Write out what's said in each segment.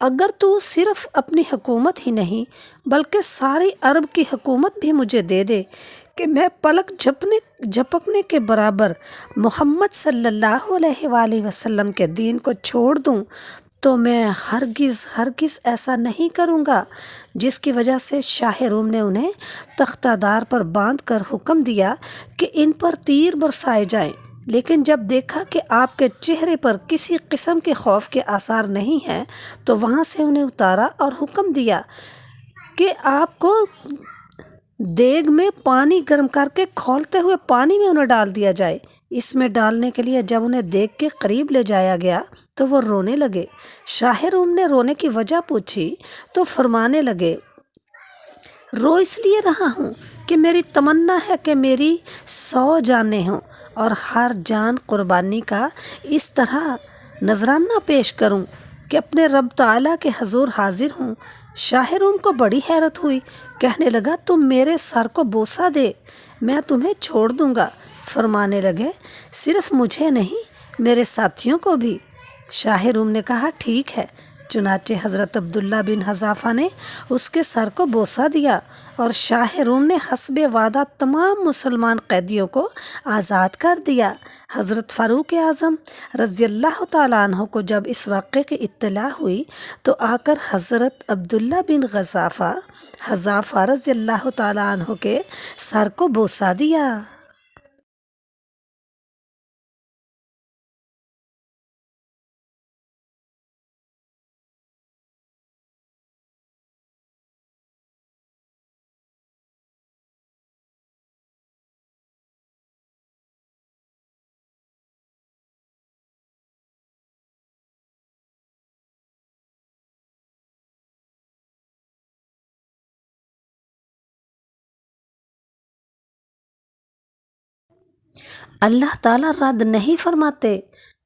اگر تو صرف اپنی حکومت ہی نہیں بلکہ ساری عرب کی حکومت بھی مجھے دے دے کہ میں پلک جھپکنے کے برابر محمد صلی اللہ علیہ وآلہ وسلم کے دین کو چھوڑ دوں تو میں ہرگز ایسا نہیں کروں گا۔ جس کی وجہ سے شاہ روم نے انہیں تختہ دار پر باندھ کر حکم دیا کہ ان پر تیر برسائے جائیں، لیکن جب دیکھا کہ آپ کے چہرے پر کسی قسم کے خوف کے آثار نہیں ہیں تو وہاں سے انہیں اتارا اور حکم دیا کہ آپ کو دیگ میں پانی گرم کر کے کھولتے ہوئے پانی میں انہیں ڈال دیا جائے۔ اس میں ڈالنے کے لیے جب انہیں دیگ کے قریب لے جایا گیا تو وہ رونے لگے۔ شاہ روم نے رونے کی وجہ پوچھی تو فرمانے لگے، رو اس لیے رہا ہوں کہ میری تمنا ہے کہ میری 100 جانیں ہوں اور ہر جان قربانی کا اس طرح نذرانہ پیش کروں کہ اپنے رب تعالیٰ کے حضور حاضر ہوں۔ شاہ روم کو بڑی حیرت ہوئی، کہنے لگا تم میرے سر کو بوسہ دے، میں تمہیں چھوڑ دوں گا۔ فرمانے لگے صرف مجھے نہیں میرے ساتھیوں کو بھی۔ شاہ روم نے کہا ٹھیک ہے۔ چنانچہ حضرت عبداللہ بن حذافہ نے اس کے سر کو بوسہ دیا اور شاہ روم نے حسب وعدہ تمام مسلمان قیدیوں کو آزاد کر دیا۔ حضرت فاروق اعظم رضی اللہ تعالیٰ عنہ کو جب اس واقعے کی اطلاع ہوئی تو آ کر حضرت عبداللہ بن حذافہ رضی اللہ تعالیٰ عنہ کے سر کو بوسہ دیا۔ اللہ تعالیٰ رد نہیں فرماتے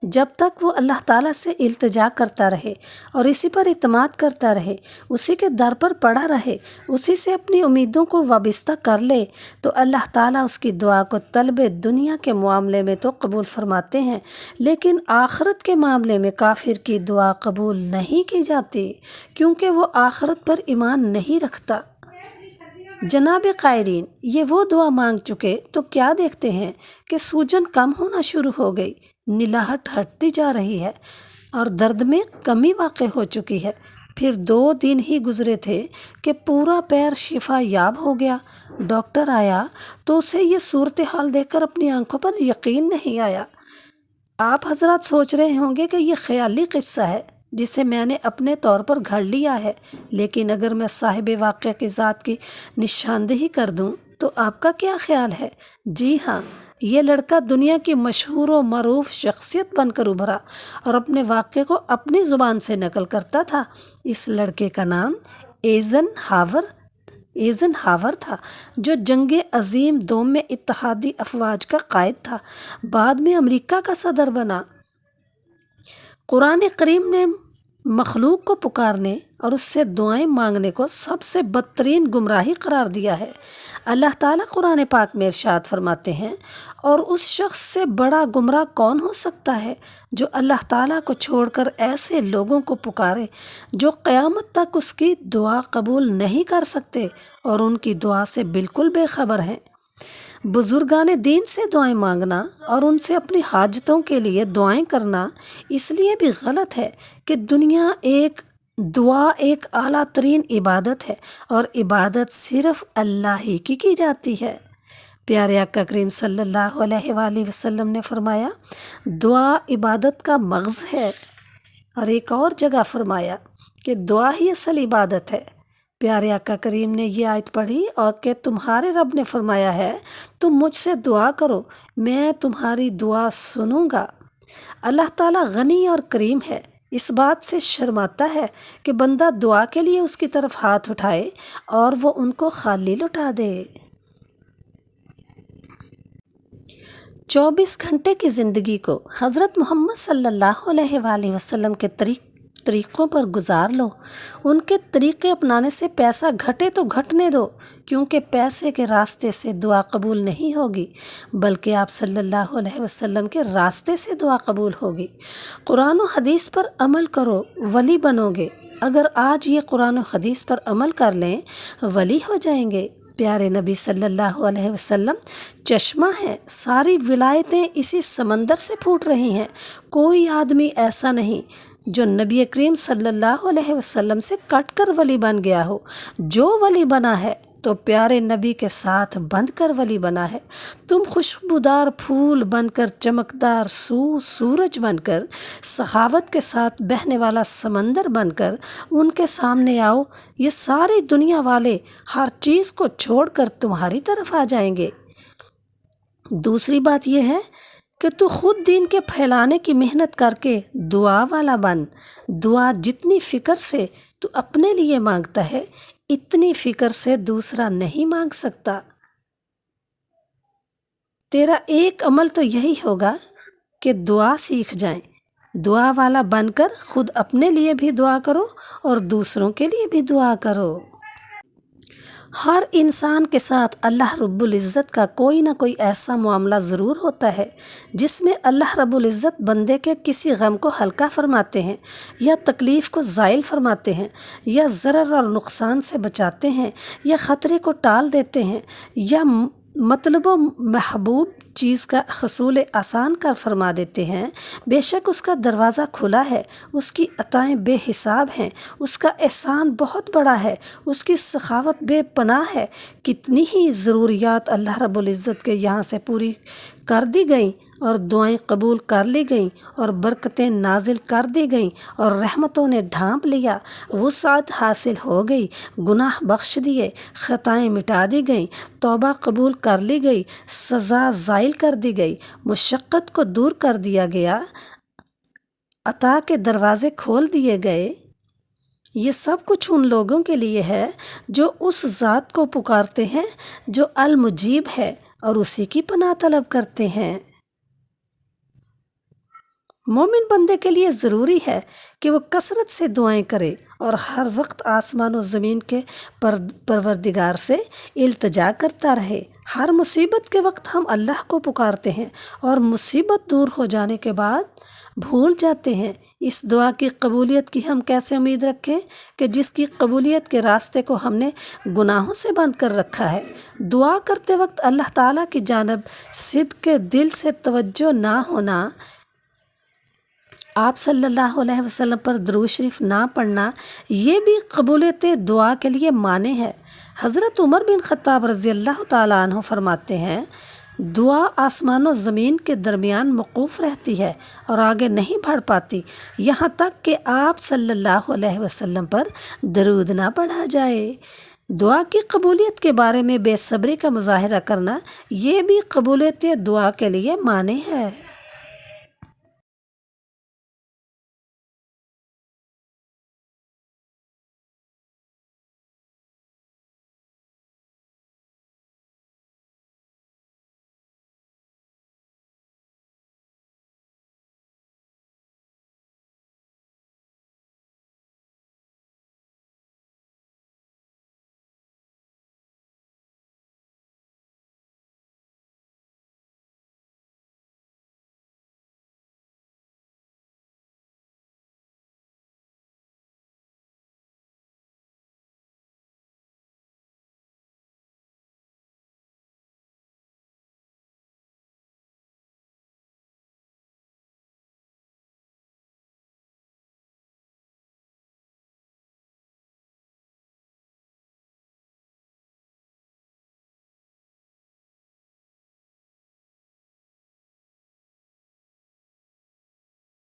جب تک وہ اللہ تعالیٰ سے التجا کرتا رہے اور اسی پر اعتماد کرتا رہے، اسی کے در پر پڑا رہے، اسی سے اپنی امیدوں کو وابستہ کر لے تو اللہ تعالیٰ اس کی دعا کو طلب دنیا کے معاملے میں تو قبول فرماتے ہیں، لیکن آخرت کے معاملے میں کافر کی دعا قبول نہیں کی جاتی کیونکہ وہ آخرت پر ایمان نہیں رکھتا۔ جناب قائرین، یہ وہ دعا مانگ چکے تو کیا دیکھتے ہیں کہ سوجن کم ہونا شروع ہو گئی، نلاہٹ ہٹتی جا رہی ہے اور درد میں کمی واقع ہو چکی ہے۔ پھر 2 دن ہی گزرے تھے کہ پورا پیر شفا یاب ہو گیا۔ ڈاکٹر آیا تو اسے یہ صورتحال دیکھ کر اپنی آنکھوں پر یقین نہیں آیا۔ آپ حضرات سوچ رہے ہوں گے کہ یہ خیالی قصہ ہے جسے میں نے اپنے طور پر گھڑ لیا ہے، لیکن اگر میں صاحب واقعہ کی ذات کی نشاندہی کر دوں تو آپ کا کیا خیال ہے؟ جی ہاں، یہ لڑکا دنیا کی مشہور و معروف شخصیت بن کر ابھرا اور اپنے واقعے کو اپنی زبان سے نقل کرتا تھا۔ اس لڑکے کا نام ایزن ہاور تھا، جو جنگ عظیم دوم میں اتحادی افواج کا قائد تھا، بعد میں امریکہ کا صدر بنا۔ قرآن کریم نے مخلوق کو پکارنے اور اس سے دعائیں مانگنے کو سب سے بدترین گمراہی قرار دیا ہے۔ اللہ تعالیٰ قرآن پاک میں ارشاد فرماتے ہیں، اور اس شخص سے بڑا گمراہ کون ہو سکتا ہے جو اللہ تعالیٰ کو چھوڑ کر ایسے لوگوں کو پکارے جو قیامت تک اس کی دعا قبول نہیں کر سکتے اور ان کی دعا سے بالکل بے خبر ہیں۔ بزرگان دین سے دعائیں مانگنا اور ان سے اپنی حاجتوں کے لیے دعائیں کرنا اس لیے بھی غلط ہے کہ دعا ایک اعلیٰ ترین عبادت ہے اور عبادت صرف اللہ ہی کی جاتی ہے۔ پیارے آقا کریم صلی اللہ علیہ وآلہ وسلم نے فرمایا دعا عبادت کا مغز ہے، اور ایک اور جگہ فرمایا کہ دعا ہی اصل عبادت ہے۔ پیارے آقا کریم نے یہ آیت پڑھی اور کہ تمہارے رب نے فرمایا ہے تم مجھ سے دعا کرو، میں تمہاری دعا سنوں گا۔ اللہ تعالیٰ غنی اور کریم ہے، اس بات سے شرماتا ہے کہ بندہ دعا کے لیے اس کی طرف ہاتھ اٹھائے اور وہ ان کو خالی لوٹا دے۔ 24 گھنٹے کی زندگی کو حضرت محمد صلی اللہ علیہ وآلہ وسلم کے طریقوں پر گزار لو۔ ان کے طریقے اپنانے سے پیسہ گھٹے تو گھٹنے دو، کیونکہ پیسے کے راستے سے دعا قبول نہیں ہوگی بلکہ آپ صلی اللہ علیہ وسلم کے راستے سے دعا قبول ہوگی۔ قرآن و حدیث پر عمل کرو، ولی بنو گے۔ اگر آج یہ قرآن و حدیث پر عمل کر لیں ولی ہو جائیں گے۔ پیارے نبی صلی اللہ علیہ وسلم چشمہ ہے، ساری ولایتیں اسی سمندر سے پھوٹ رہی ہیں۔ کوئی آدمی ایسا نہیں جو نبی کریم صلی اللہ علیہ وسلم سے کٹ کر ولی بن گیا ہو۔ جو ولی بنا ہے تو پیارے نبی کے ساتھ بندھ کر ولی بنا ہے۔ تم خوشبودار پھول بن کر، چمکدار سورج بن کر، سخاوت کے ساتھ بہنے والا سمندر بن کر ان کے سامنے آؤ، یہ ساری دنیا والے ہر چیز کو چھوڑ کر تمہاری طرف آ جائیں گے۔ دوسری بات یہ ہے کہ تو خود دین کے پھیلانے کی محنت کر کے دعا والا بن۔ دعا جتنی فکر سے تو اپنے لیے مانگتا ہے اتنی فکر سے دوسرا نہیں مانگ سکتا۔ تیرا ایک عمل تو یہی ہوگا کہ دعا سیکھ جائیں۔ دعا والا بن کر خود اپنے لیے بھی دعا کرو اور دوسروں کے لیے بھی دعا کرو۔ ہر انسان کے ساتھ اللہ رب العزت کا کوئی نہ کوئی ایسا معاملہ ضرور ہوتا ہے جس میں اللہ رب العزت بندے کے کسی غم کو ہلکا فرماتے ہیں، یا تکلیف کو زائل فرماتے ہیں، یا ضرر اور نقصان سے بچاتے ہیں، یا خطرے کو ٹال دیتے ہیں، یا مطلب و محبوب چیز کا حصول آسان کر فرما دیتے ہیں۔ بے شک اس کا دروازہ کھلا ہے، اس کی عطائیں بے حساب ہیں، اس کا احسان بہت بڑا ہے، اس کی سخاوت بے پناہ ہے۔ کتنی ہی ضروریات اللہ رب العزت کے یہاں سے پوری کر دی گئیں اور دعائیں قبول کر لی گئیں اور برکتیں نازل کر دی گئیں اور رحمتوں نے ڈھانپ لیا، وسعت حاصل ہو گئی، گناہ بخش دیے، خطائیں مٹا دی گئیں، توبہ قبول کر لی گئی، سزا زائل کر دی گئی، مشقت کو دور کر دیا گیا، عطا کے دروازے کھول دیے گئے۔ یہ سب کچھ ان لوگوں کے لیے ہے جو اس ذات کو پکارتے ہیں جو المجیب ہے اور اسی کی پناہ طلب کرتے ہیں۔ مومن بندے کے لیے ضروری ہے کہ وہ کثرت سے دعائیں کرے اور ہر وقت آسمان و زمین کے پروردگار سے التجا کرتا رہے۔ ہر مصیبت کے وقت ہم اللہ کو پکارتے ہیں اور مصیبت دور ہو جانے کے بعد بھول جاتے ہیں۔ اس دعا کی قبولیت کی ہم کیسے امید رکھیں کہ جس کی قبولیت کے راستے کو ہم نے گناہوں سے بند کر رکھا ہے۔ دعا کرتے وقت اللہ تعالیٰ کی جانب صدق کے دل سے توجہ نہ ہونا، آپ صلی اللہ علیہ وسلم پر درود شریف نہ پڑھنا، یہ بھی قبولیت دعا کے لیے مانع ہے۔ حضرت عمر بن خطاب رضی اللہ تعالیٰ عنہ فرماتے ہیں، دعا آسمان و زمین کے درمیان موقوف رہتی ہے اور آگے نہیں بڑھ پاتی یہاں تک کہ آپ صلی اللہ علیہ وسلم پر درود نہ پڑھا جائے۔ دعا کی قبولیت کے بارے میں بے صبری کا مظاہرہ کرنا، یہ بھی قبولیت دعا کے لیے مانع ہے۔